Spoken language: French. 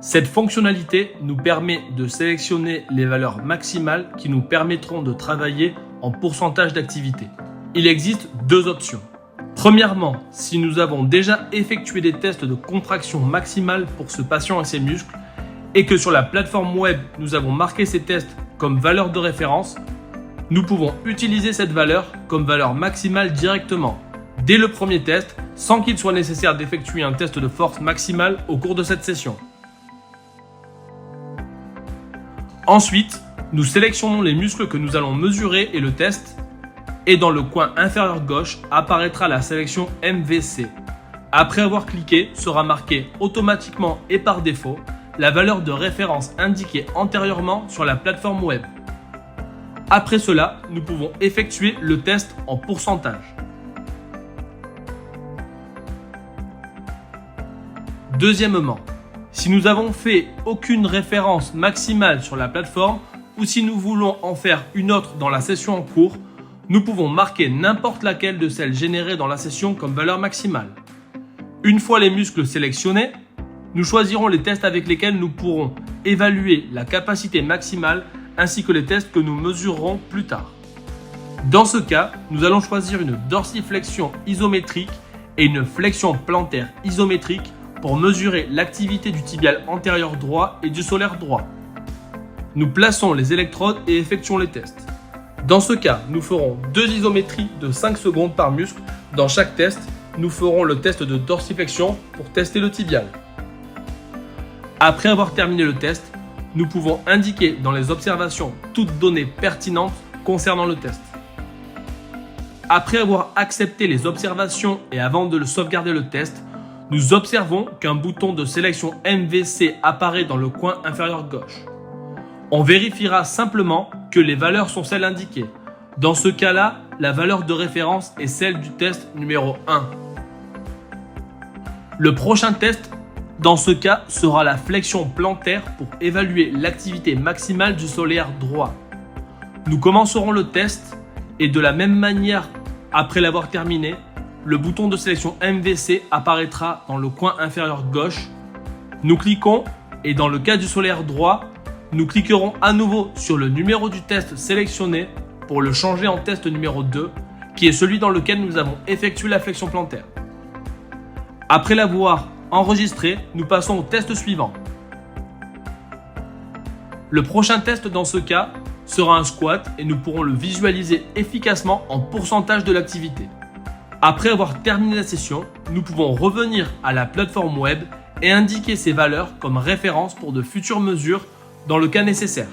Cette fonctionnalité nous permet de sélectionner les valeurs maximales qui nous permettront de travailler en pourcentage d'activité. Il existe deux options. Premièrement, si nous avons déjà effectué des tests de contraction maximale pour ce patient et ses muscles et que sur la plateforme web, nous avons marqué ces tests comme valeur de référence, nous pouvons utiliser cette valeur comme valeur maximale directement, dès le premier test, sans qu'il soit nécessaire d'effectuer un test de force maximale au cours de cette session. Ensuite, nous sélectionnons les muscles que nous allons mesurer et le test, et dans le coin inférieur gauche apparaîtra la sélection MVC. Après avoir cliqué, sera marqué automatiquement et par défaut la valeur de référence indiquée antérieurement sur la plateforme web. Après cela, nous pouvons effectuer le test en pourcentage. Deuxièmement, si nous avons fait aucune référence maximale sur la plateforme ou si nous voulons en faire une autre dans la session en cours, nous pouvons marquer n'importe laquelle de celles générées dans la session comme valeur maximale. Une fois les muscles sélectionnés, nous choisirons les tests avec lesquels nous pourrons évaluer la capacité maximale ainsi que les tests que nous mesurerons plus tard. Dans ce cas, nous allons choisir une dorsiflexion isométrique et une flexion plantaire isométrique pour mesurer l'activité du tibial antérieur droit et du solaire droit. Nous plaçons les électrodes et effectuons les tests. Dans ce cas, nous ferons 2 isométries de 5 secondes par muscle. Dans chaque test, nous ferons le test de dorsiflexion pour tester le tibial. Après avoir terminé le test, nous pouvons indiquer dans les observations toutes données pertinentes concernant le test. Après avoir accepté les observations et avant de sauvegarder le test, nous observons qu'un bouton de sélection MVC apparaît dans le coin inférieur gauche. On vérifiera simplement que les valeurs sont celles indiquées. Dans ce cas-là, la valeur de référence est celle du test numéro 1. Le prochain test, dans ce cas, sera la flexion plantaire pour évaluer l'activité maximale du solaire droit. Nous commencerons le test et de la même manière, après l'avoir terminé, le bouton de sélection MVC apparaîtra dans le coin inférieur gauche. Nous cliquons et dans le cas du solaire droit, nous cliquerons à nouveau sur le numéro du test sélectionné pour le changer en test numéro 2, qui est celui dans lequel nous avons effectué la flexion plantaire. Après l'avoir enregistré, nous passons au test suivant. Le prochain test dans ce cas sera un squat et nous pourrons le visualiser efficacement en pourcentage de l'activité. Après avoir terminé la session, nous pouvons revenir à la plateforme web et indiquer ces valeurs comme référence pour de futures mesures dans le cas nécessaire.